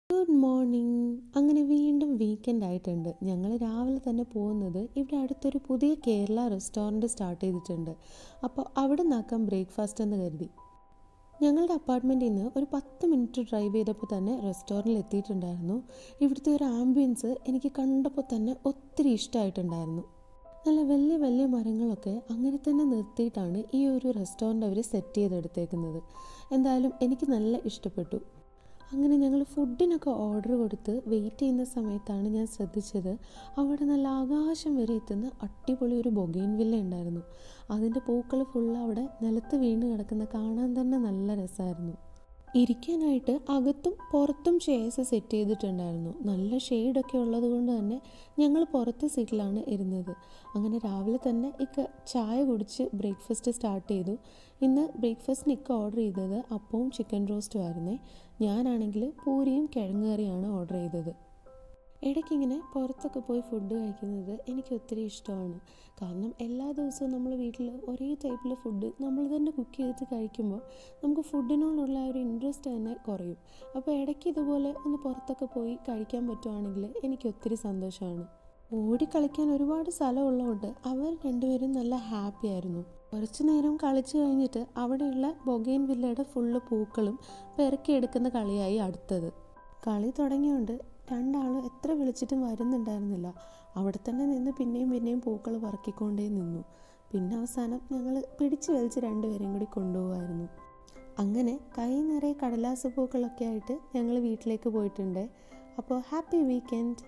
Good morning. അങ്ങനെ വീണ്ടും weekend ആയിട്ടുണ്ട്. ഞങ്ങൾ രാവിലെ തന്നെ പോകുന്നത് ഇവിടെ അടുത്തൊരു പുതിയ കേരള റെസ്റ്റോറൻറ്റ് സ്റ്റാർട്ട് ചെയ്തിട്ടുണ്ട്. അപ്പോൾ അവിടെ നിന്നാക്കാം ബ്രേക്ക്ഫാസ്റ്റ് എന്ന് കരുതി. ഞങ്ങളുടെ അപ്പാർട്ട്മെൻറ്റിൽ നിന്ന് ഒരു 10 മിനിറ്റ് ഡ്രൈവ് ചെയ്തപ്പോൾ തന്നെ റെസ്റ്റോറൻറ്റിൽ എത്തിയിട്ടുണ്ടായിരുന്നു. ഇവിടുത്തെ ഒരു ആംബിയൻസ് എനിക്ക് കണ്ടപ്പോൾ തന്നെ ഒത്തിരി ഇഷ്ടമായിട്ടുണ്ടായിരുന്നു. നല്ല വലിയ വലിയ മരങ്ങളൊക്കെ അങ്ങനെ തന്നെ നിർത്തിയിട്ടാണ് ഈ ഒരു റെസ്റ്റോറൻറ്റ് അവർ സെറ്റ് ചെയ്തെടുത്തേക്കുന്നത്. എന്തായാലും എനിക്ക് നല്ല ഇഷ്ടപ്പെട്ടു. അങ്ങനെ ഞങ്ങൾ ഫുഡിനൊക്കെ ഓർഡർ കൊടുത്ത് വെയിറ്റ് ചെയ്യുന്ന സമയത്താണ് ഞാൻ ശ്രദ്ധിച്ചത്, അവിടെ നല്ല ആകാശം വരെ എത്തുന്ന അടിപൊളി ഒരു ബൊഗെയിൻ വില്ല ഉണ്ടായിരുന്നു. അതിൻ്റെ പൂക്കൾ ഫുള്ള് അവിടെ നിലത്ത് വീണ് കിടക്കുന്ന കാണാൻ തന്നെ നല്ല രസമായിരുന്നു. ഇരിക്കാനായിട്ട് അകത്തും പുറത്തും ചെയർസ് സെറ്റ് ചെയ്തിട്ടുണ്ടായിരുന്നു. നല്ല ഷെയ്ഡൊക്കെ ഉള്ളത് കൊണ്ട് തന്നെ ഞങ്ങൾ പുറത്തെ സീറ്റിലാണ് ഇരുന്നത്. അങ്ങനെ രാവിലെ തന്നെ ചായ കുടിച്ച് ബ്രേക്ക്ഫാസ്റ്റ് സ്റ്റാർട്ട് ചെയ്തു. ഇന്ന് ബ്രേക്ക്ഫാസ്റ്റിന് ഓർഡർ ചെയ്തത് അപ്പവും ചിക്കൻ റോസ്റ്റും ആയിരുന്നേ. ഞാനാണെങ്കിൽ പൂരിയും കിഴങ്ങ് കറിയാണ് ഓർഡർ ചെയ്തത്. ഇടയ്ക്കിങ്ങനെ പുറത്തൊക്കെ പോയി ഫുഡ് കഴിക്കുന്നത് എനിക്ക് ഒത്തിരി ഇഷ്ടമാണ്. കാരണം എല്ലാ ദിവസവും നമ്മൾ വീട്ടിൽ ഒരേ ടൈപ്പിൽ ഫുഡ് നമ്മൾ തന്നെ കുക്ക് ചെയ്തിട്ട് കഴിക്കുമ്പോൾ നമുക്ക് ഫുഡിനോടുള്ള ഒരു ഇൻട്രസ്റ്റ് തന്നെ കുറയും. അപ്പോൾ ഇടയ്ക്ക് ഇതുപോലെ ഒന്ന് പുറത്തൊക്കെ പോയി കഴിക്കാൻ പറ്റുവാണെങ്കിൽ എനിക്ക് ഒത്തിരി സന്തോഷമാണ്. ഓടിക്കളിക്കാൻ ഒരുപാട് സ്ഥലമുള്ളതുകൊണ്ട് അവർ രണ്ടുപേരും നല്ല ഹാപ്പി ആയിരുന്നു. കുറച്ച് നേരം കളിച്ച് കഴിഞ്ഞിട്ട് അവിടെയുള്ള ബൊഗെയിൻ വില്ലയുടെ ഫുള്ള് പൂക്കളും പെറുക്കിയെടുക്കുന്ന കളിയായി അടുത്തത്. കളി തുടങ്ങിയോണ്ട് രണ്ടാളും എത്ര വിളിച്ചിട്ടും വരുന്നുണ്ടായിരുന്നില്ല. അവിടെ തന്നെ നിന്ന് പിന്നെയും പിന്നെയും പൂക്കൾ പറക്കിക്കൊണ്ടേ നിന്നു. പിന്നെ അവസാനം ഞങ്ങൾ പിടിച്ചു വലിച്ച് രണ്ടുപേരെയും കൂടി കൊണ്ടുപോകുമായിരുന്നു. അങ്ങനെ കൈ നിറയെ കടലാസ് പൂക്കളൊക്കെ ആയിട്ട് ഞങ്ങൾ വീട്ടിലേക്ക് പോയിട്ടുണ്ട്. അപ്പോൾ ഹാപ്പി വീക്കെൻഡ്.